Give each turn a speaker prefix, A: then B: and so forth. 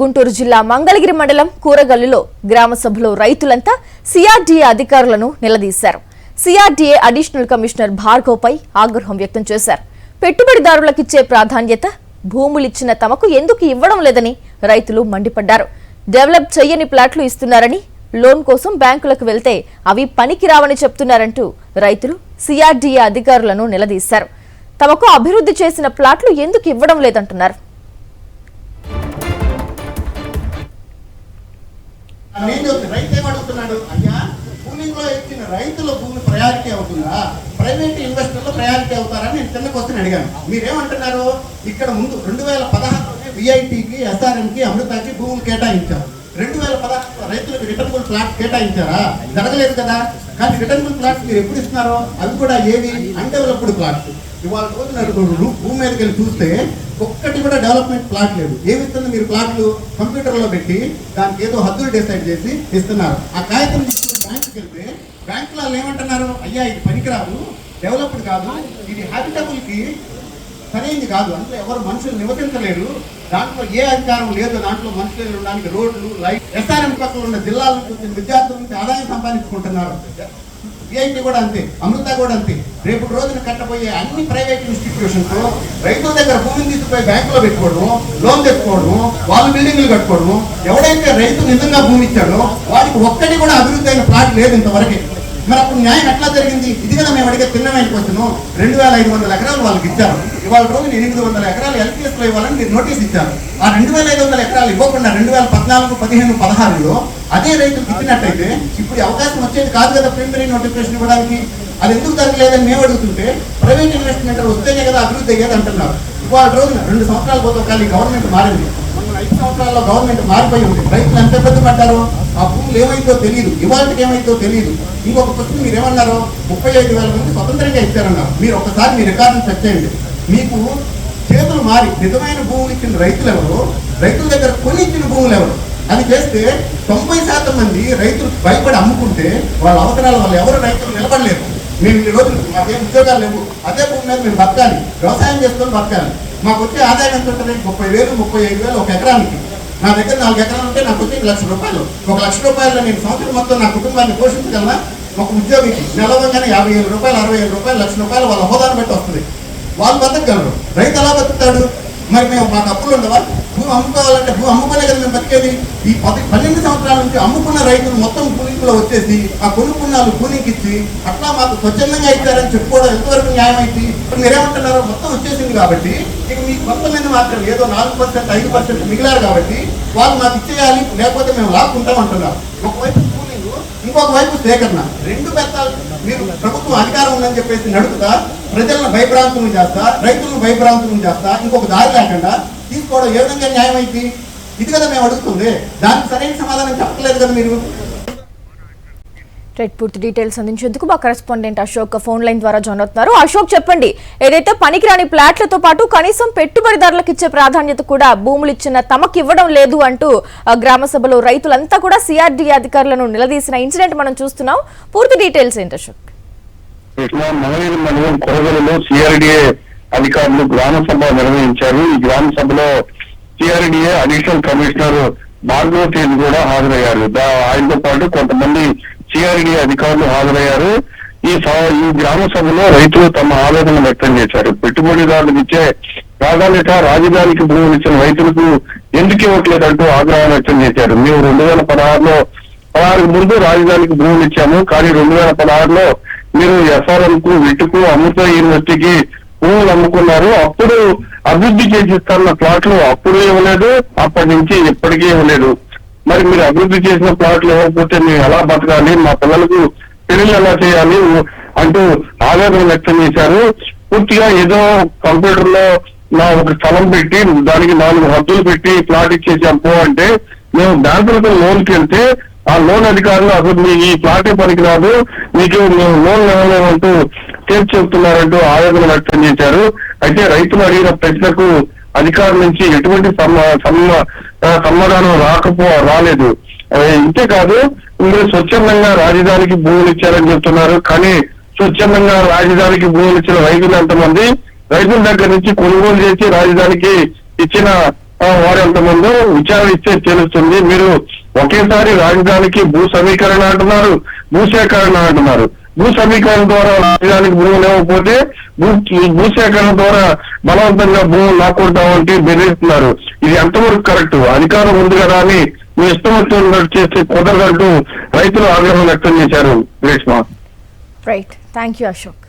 A: గుంటూరు జిల్లా మంగళగిరి మండలం కూరగల్లులో గ్రామ సభలో రైతులంతా సిఆర్డీఏ అధికారులను నిలదీశారు. సిఆర్డీఏ అడిషనల్ కమిషనర్ భార్గవ్పై ఆగ్రహం వ్యక్తం చేశారు. పెట్టుబడిదారులకిచ్చే ప్రాధాన్యత భూములిచ్చిన తమకు ఎందుకు ఇవ్వడం లేదని రైతులు మండిపడ్డారు. డెవలప్ చేయని ప్లాట్లు ఇస్తున్నారని, లోన్ కోసం బ్యాంకులకు వెళ్తే అవి పనికిరావని చెప్తున్నారంటూ రైతులు సిఆర్డీఏ అధికారులను నిలదీశారు. తమకు అభివృద్ధి చేసిన ప్లాట్లు ఎందుకు ఇవ్వడం లేదంటున్నారు.
B: రైతుల భూమి ప్రయారిటీ అవుతుందా, ప్రైవేట్ ఇన్వెస్టర్లు ప్రయారిటీ అవుతారని నేను చిన్న క్వశ్చన్ అడిగాను. మీరేమంటున్నారు? ఇక్కడ ముందు 2016 విఐటికి, ఎస్ఆర్ఎంకి, అమృతకి భూములు కేటాయించారు. 2016 రైతులకు రిటర్నబుల్ ప్లాట్స్ కేటాయించారా? జరగలేదు కదా. కానీ రిటర్నబుల్ ప్లాట్స్ మీరు ఎప్పుడు ఇస్తున్నారో అవి కూడా ఏవి అన్డెవలప్డ్ ప్లాట్స్. ఇవాళ రోజున భూమి మీదకి వెళ్ళి చూస్తే ఒక్కటి కూడా డెవలప్మెంట్ ప్లాట్ లేదు. ఏమి ఇస్తుంది మీరు? ప్లాట్లు కంప్యూటర్లో పెట్టి దానికి ఏదో హద్దులు డిసైడ్ చేసి ఇస్తున్నారు. ఆ కాగితం తీసుకుని బ్యాంకుకి వెళ్తే బ్యాంకులో ఏమంటున్నారు? అయ్యా ఇది పనికిరాదు, డెవలప్డ్ కాదు, ఇది హ్యాబిటబుల్కి సరైనది కాదు, అందులో ఎవరు మనుషులు నివసించలేరు, దాంట్లో ఏ అధికారం లేదు, దాంట్లో మనుషులు ఉండడానికి రోడ్లు, లైట్. ఎస్ఆర్ఎం పక్కన ఉన్న జిల్లాల నుంచి వచ్చిన విద్యార్థుల నుంచి ఆదాయం సంపాదించుకుంటున్నారు. విఐటి కూడా అంతే, అమృత కూడా అంతే. రేపు రోజున కట్టబోయే అన్ని ప్రైవేట్ ఇన్స్టిట్యూషన్స్ రైతుల దగ్గర భూమిని తీసుకుపోయి బ్యాంకులో పెట్టుకోవడం, లోన్ తెచ్చుకోవడం, వాళ్ళు బిల్డింగ్లు కట్టుకోవడం. ఎవడైతే రైతు నిజంగా భూమి ఇచ్చాడో వాడికి ఒక్కటి కూడా అభివృద్ధి అయిన ప్లాట్ లేదు ఇంతవరకు. మరి అప్పుడు న్యాయం ఎట్లా జరిగింది? ఇది కదా మేము అడిగే తిన్నమైన క్వశ్చన్. 2500 ఎకరాలు వాళ్ళకి ఇచ్చారు. ఇవాళ రోజు 800 ఎకరాలు ఎల్పిఎస్లో ఇవ్వాలని మీరు నోటీస్ ఇచ్చారు. ఆ 2500 ఎకరాలు ఇవ్వకుండా 2014, 15, 16లో అదే రైతులకు ఇచ్చినట్టయితే ఇప్పుడు అవకాశం వచ్చేది కాదు కదా ప్రిలిమినరీ నోటిఫికేషన్ ఇవ్వడానికి. అది ఎందుకు జరగలేదని మేము అడుగుతుంటే ప్రైవేట్ ఇన్వెస్ట్మెంట్ వస్తేనే కదా అభివృద్ధి అయ్యేది అంటున్నారు. ఇవాళ రోజున 2 సంవత్సరాల పోతే కానీ గవర్నమెంట్ మారింది. 5 సంవత్సరాల్లో గవర్నమెంట్ మారిపోయి ఉంది. రైతులు ఎంత ఇబ్బంది పడ్డారో, ఆ భూములు ఏమైందో తెలియదు, ఇవాళకి ఏమైందో తెలియదు. ఇంకొక క్వశ్చన్ మీరు ఏమన్నారు? 35,000 మంది స్వతంత్రంగా ఇచ్చారన్నారు. మీరు ఒకసారి మీ రికార్డును చెక్ చేయండి. మీకు చేతులు మారి నిజమైన భూములు ఇచ్చిన రైతులు ఎవరు, రైతుల దగ్గర కొని ఇచ్చిన భూములు ఎవరు? అది చేస్తే 90% మంది రైతులు భయపడి అమ్ముకుంటే వాళ్ళ అవసరాల వల్ల ఎవరు రైతులు నిలబడలేరు. మేము ఈ రోజు మాకేం ఉద్యోగాలు లేవు, అదే భూమి మీద మేము బతకాలి, వ్యవసాయం చేసుకొని బతకాలి. మాకు వచ్చే ఆదాయం ఎంత ఉంటుంది? 30,000, 35,000 ఒక ఎకరానికి. నా దగ్గర 4 ఎకరాలు ఉంటే నాకు వచ్చే ₹1,00,000. ₹1,00,000 నేను సంవత్సరం మొత్తం నా కుటుంబాన్ని పోషించగలనా? ఒక ఉద్యోగికి నెలవంగానే ₹50,000, ₹60,000, ₹1,00,000 వాళ్ళ హోదాను బట్టి వస్తుంది. వాళ్ళు బతకగలరు. రైతు ఎలా బతుకుతాడు? మరి మేము మాకు అప్పులు ఉండవా? భూమి అమ్ముకోవాలంటే భూమి అమ్ముకునే కదా మేము బతికేది. ఈ 12 సంవత్సరాల నుంచి అమ్ముకున్న రైతులు మొత్తం కూలింపులో వచ్చేసి ఆ కొనుక్కున్నాళ్ళు కూలింగ్ ఇచ్చి అట్లా మాకు స్వచ్ఛందంగా ఇచ్చారని చెప్పుకోవడం ఎంతవరకు న్యాయం అయింది? ఇప్పుడు మీరేమంటున్నారో మొత్తం వచ్చేసింది కాబట్టి ఇక మీకు కొంతమంది మాత్రం ఏదో 4%, 5% మిగిలారు కాబట్టి వాళ్ళు మాకు ఇచ్చేయాలి, లేకపోతే మేము లాక్కుంటాం అంటున్నారు. ఒకవైపు కూలింగ్, ఇంకొక వైపు సేకరణ. 2 బెత్తాలు మీరు ప్రభుత్వం అధికారం ఉందని చెప్పేసి నడుపుతా ప్రజలను భయభ్రాంతులను చేస్తా, రైతులను భయభ్రాంతులను చేస్తా, ఇంకొక దారి లేకుండా తీసుకోవడం ఏ విధంగా న్యాయం అయింది? ఇది కదా మేము అడుగుతుంది. దానికి సరైన సమాధానం చెప్పలేదు కదా మీరు.
A: పూర్తి డీటెయిల్స్ అందించేందుకు మా కరెస్పాండెంట్ అశోక్ ఫోన్ లైన్ ద్వారా జాయిన్ అవుతున్నారు. అశోక్, చెప్పండి, ఏదైతే పనికిరాని ప్లాట్లతో పాటు కనీసం పెట్టుబడిదారులకు ఇచ్చే ప్రాధాన్యత కూడా భూములు ఇచ్చిన తమకు ఇవ్వడం లేదు అంటూ గ్రామ సభలో రైతులంతా కూడా సిఆర్డీఏ అధికారులను నిలదీసిన ఇన్సిడెంట్ మనం చూస్తున్నాం. పూర్తి డీటెయిల్స్ ఏంటి అశోక్?
C: మంగళగిరి మండలం కూరగల్లులో సిఆర్డీఏ అధికారులు గ్రామ సభ నిర్వహించారు. ఈ గ్రామ సభలో CRDA additional commissioner Bhargav Tej కూడా హాజరయ్యారు. ఆయనతో పాటు కొంతమంది సిఆర్డీఏ అధికారులు హాజరయ్యారు. ఈ గ్రామ సభలో రైతులు తమ ఆవేదన వ్యక్తం చేశారు. పెట్టుబడిదారులకు ఇచ్చే ప్రాధాన్యత రాజధానికి భూములు ఇచ్చిన రైతులకు ఎందుకు ఇవ్వట్లేదంటూ ఆగ్రహం వ్యక్తం చేశారు. మేము 2016 ముందు రాజధానికి భూములు ఇచ్చాము, కానీ 2016లో మీరు ఎస్ఆర్ఎం కు, విట్టుకు, అమృత యూనివర్సిటీకి భూములు అమ్ముకున్నారు. అప్పుడు అభివృద్ధి చేసిస్తున్న ప్లాట్లు అప్పుడు ఇవ్వలేదు, అప్పటి నుంచి ఇప్పటికీ ఇవ్వలేదు. మరి మీరు అభివృద్ధి చేసిన ప్లాట్లు ఇవ్వకపోతే మేము ఎలా బతకాలి, మా పిల్లలకు పెళ్లి ఎలా చేయాలి అంటూ ఆవేదన వ్యక్తం చేశారు. పూర్తిగా ఏదో కంప్యూటర్ లో ఒక స్థలం పెట్టి దానికి 4 హద్దులు పెట్టి ప్లాట్ ఇచ్చేసాము అంటే, మేము బ్యాంకులకు లోన్కి వెళ్తే ఆ లోన్ అధికారులు అసలు మీ ఈ ప్లాటే పనికిరాదు, మీకు మేము లోన్ ఇవ్వలేమంటూ తేల్చి చెబుతున్నారంటూ ఆవేదన వ్యక్తం చేశారు. అయితే రైతులు అడిగిన ప్రశ్నకు అధికారుల నుంచి ఎటువంటి సమాధానం రాలేదు. ఇంతేకాదు, మీరు స్వచ్ఛందంగా రాజధానికి భూములు ఇచ్చారని చెప్తున్నారు. కానీ స్వచ్ఛందంగా రాజధానికి భూములు ఇచ్చిన రైతులు ఎంతమంది? రైతుల దగ్గర నుంచి కొనుగోలు చేసి రాజధానికి ఇచ్చిన వారు ఎంతమందో విచారణ ఇచ్చే తెలుస్తుంది. మీరు ఒకేసారి రాజధానికి భూ సమీకరణ అంటున్నారు, భూసేకరణ అంటున్నారు. భూ సమీకరణ ద్వారా రాజధానికి భూములు ఇవ్వకపోతే భూసేకరణ ద్వారా బలవంతంగా భూములు లాక్కుంటామంటే బెదిరిస్తున్నారు. ఇది ఎంతవరకు కరెక్ట్? అధికారం ఉంది కదా అని మీ ఇష్టం వచ్చినట్టు చేస్తే కుదరదంటూ రైతులు ఆగ్రహం వ్యక్తం చేశారు. Reshma.
A: Right, thank you Ashok.